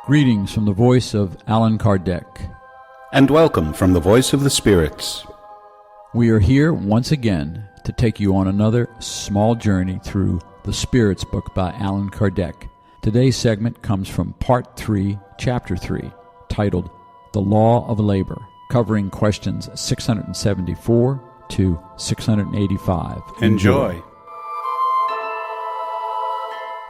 Greetings from the voice of Allan Kardec. And welcome from the Voice of the Spirits. We are here once again to take you on another small journey through the Spirits book by Allan Kardec. Today's segment comes from Part 3, Chapter 3, titled The Law of Labor, covering questions 674 to 685. Enjoy.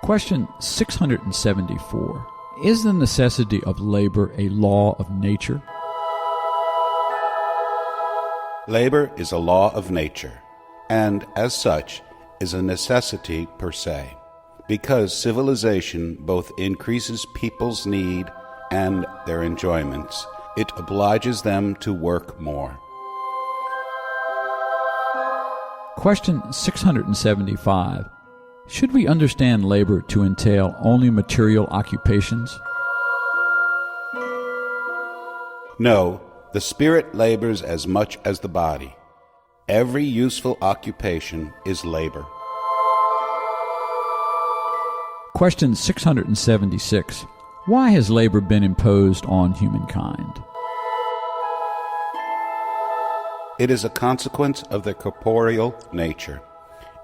Question 674. Is the necessity of labor a law of nature? Labor is a law of nature, and as such is a necessity per se, because civilization both increases people's need and their enjoyments. It obliges them to work more. Question 675. Should we understand labor to entail only material occupations? No, the spirit labors as much as the body. Every useful occupation is labor. Question 676. Why has labor been imposed on humankind? It is a consequence of their corporeal nature.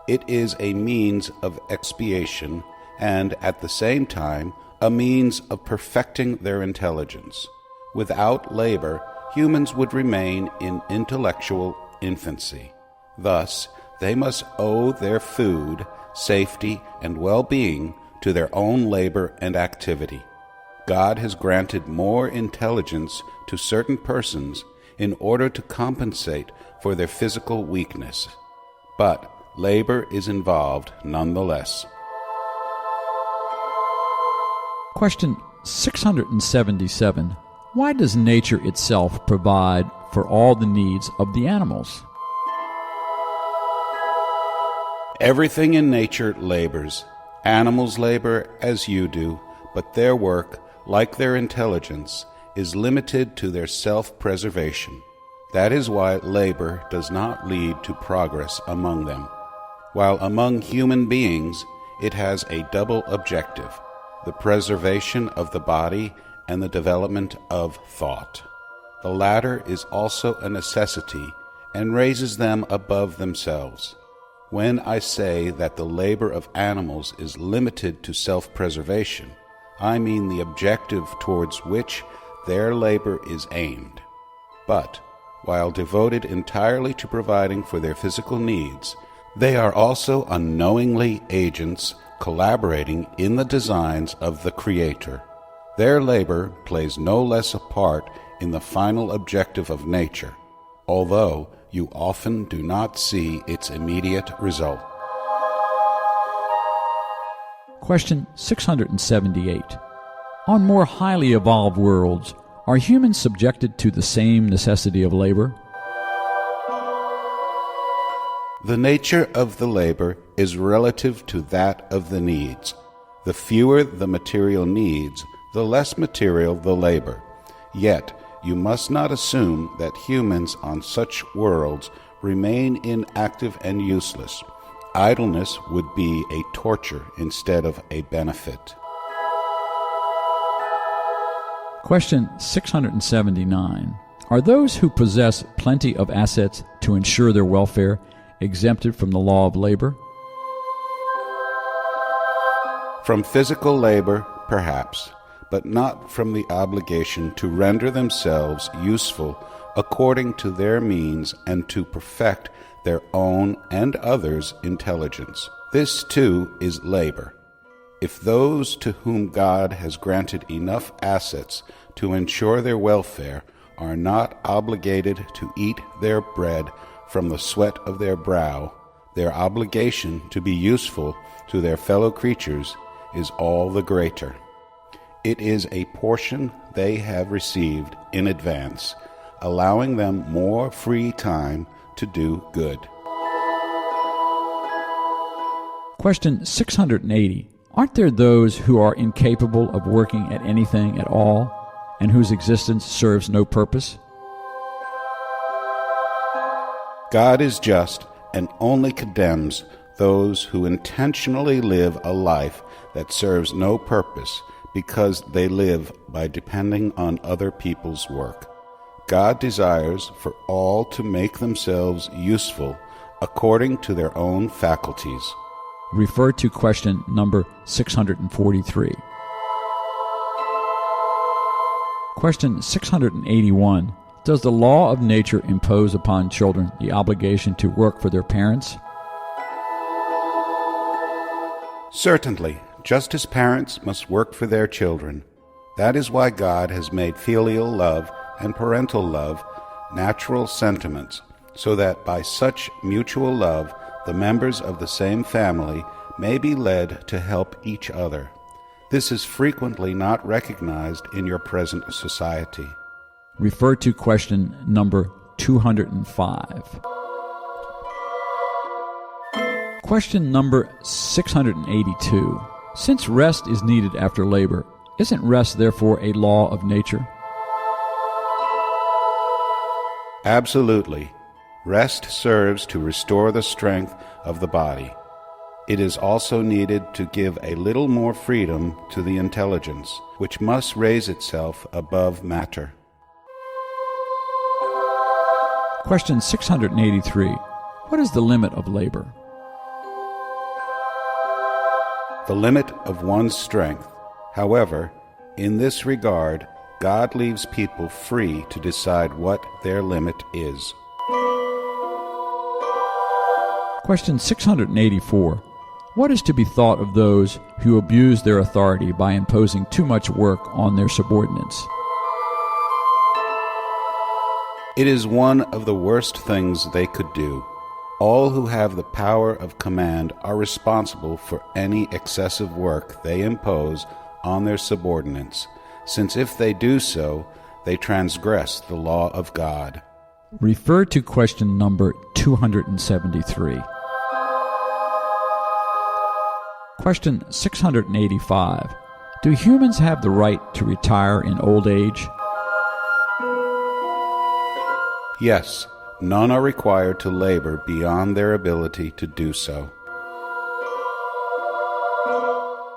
It is a means of expiation and, at the same time, a means of perfecting their intelligence. Without labor, humans would remain in intellectual infancy. Thus, they must owe their food, safety, and well-being to their own labor and activity. God has granted more intelligence to certain persons in order to compensate for their physical weakness. But labor is involved nonetheless. Question 677. Why does nature itself provide for all the needs of the animals? Everything in nature labors. Animals labor as you do, but their work, like their intelligence, is limited to their self-preservation. That is why labor does not lead to progress among them. While among human beings, it has a double objective: the preservation of the body and the development of thought. The latter is also a necessity and raises them above themselves. When I say that the labor of animals is limited to self-preservation, I mean the objective towards which their labor is aimed. But, while devoted entirely to providing for their physical needs, they are also unknowingly agents collaborating in the designs of the Creator. Their labor plays no less a part in the final objective of nature, although you often do not see its immediate result. Question 678. On more highly evolved worlds, are humans subjected to the same necessity of labor? The nature of the labor is relative to that of the needs. The fewer the material needs, the less material the labor. Yet, you must not assume that humans on such worlds remain inactive and useless. Idleness would be a torture instead of a benefit. Question 679. Are those who possess plenty of assets to ensure their welfare exempted from the law of labor? From physical labor, perhaps, but not from the obligation to render themselves useful according to their means and to perfect their own and others' intelligence. This, too, is labor. If those to whom God has granted enough assets to ensure their welfare are not obligated to eat their bread from the sweat of their brow, their obligation to be useful to their fellow creatures is all the greater. It is a portion they have received in advance, allowing them more free time to do good. Question 680. Aren't there those who are incapable of working at anything at all, and whose existence serves no purpose? God is just and only condemns those who intentionally live a life that serves no purpose, because they live by depending on other people's work. God desires for all to make themselves useful according to their own faculties. Refer to question number 643. Question 681. Does the law of nature impose upon children the obligation to work for their parents? Certainly, just as parents must work for their children. That is why God has made filial love and parental love natural sentiments, so that by such mutual love the members of the same family may be led to help each other. This is frequently not recognized in your present society. Refer to question number 205. Question number 682. Since rest is needed after labor, isn't rest therefore a law of nature? Absolutely. Rest serves to restore the strength of the body. It is also needed to give a little more freedom to the intelligence, which must raise itself above matter. Question 683. What is the limit of labor? The limit of one's strength. However, in this regard, God leaves people free to decide what their limit is. Question 684. What is to be thought of those who abuse their authority by imposing too much work on their subordinates? It is one of the worst things they could do. All who have the power of command are responsible for any excessive work they impose on their subordinates, since if they do so, they transgress the law of God. Refer to question number 273. Question 685. Do humans have the right to retire in old age? Yes, none are required to labor beyond their ability to do so.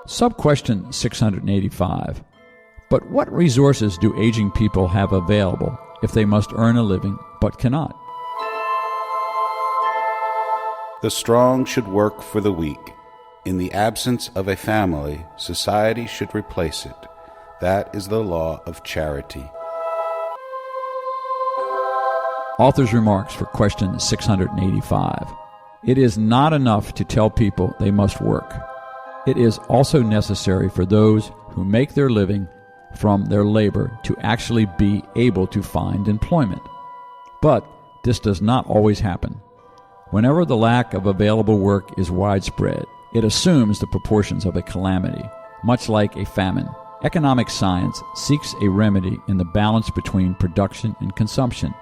Sub-question 685. But what resources do aging people have available if they must earn a living but cannot? The strong should work for the weak. In the absence of a family, society should replace it. That is the law of charity. Author's remarks for question 685. It is not enough to tell people they must work. It is also necessary for those who make their living from their labor to actually be able to find employment. But this does not always happen. Whenever the lack of available work is widespread, it assumes the proportions of a calamity, much like a famine. Economic science seeks a remedy in the balance between production and consumption.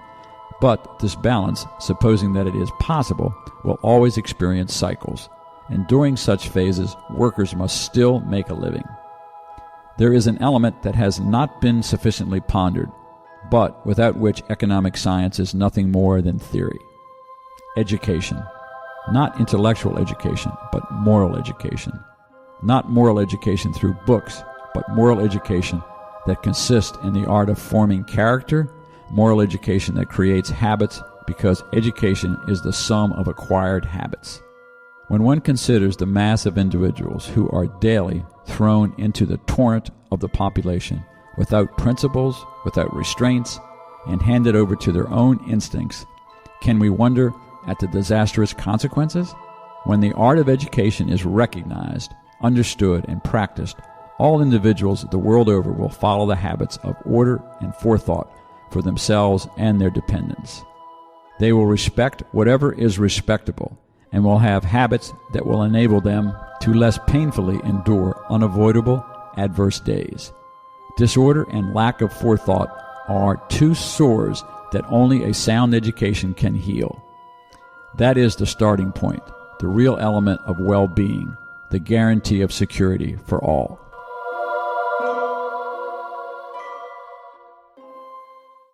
But this balance, supposing that it is possible, will always experience cycles, and during such phases, workers must still make a living. There is an element that has not been sufficiently pondered, but without which economic science is nothing more than theory. Education. Not intellectual education, but moral education. Not moral education through books, but moral education that consists in the art of forming character, moral education that creates habits, because education is the sum of acquired habits. When one considers the mass of individuals who are daily thrown into the torrent of the population without principles, without restraints, and handed over to their own instincts, can we wonder at the disastrous consequences? When the art of education is recognized, understood, and practiced, all individuals the world over will follow the habits of order and forethought for themselves and their dependents. They will respect whatever is respectable and will have habits that will enable them to less painfully endure unavoidable adverse days. Disorder and lack of forethought are two sores that only a sound education can heal. That is the starting point, the real element of well-being, the guarantee of security for all.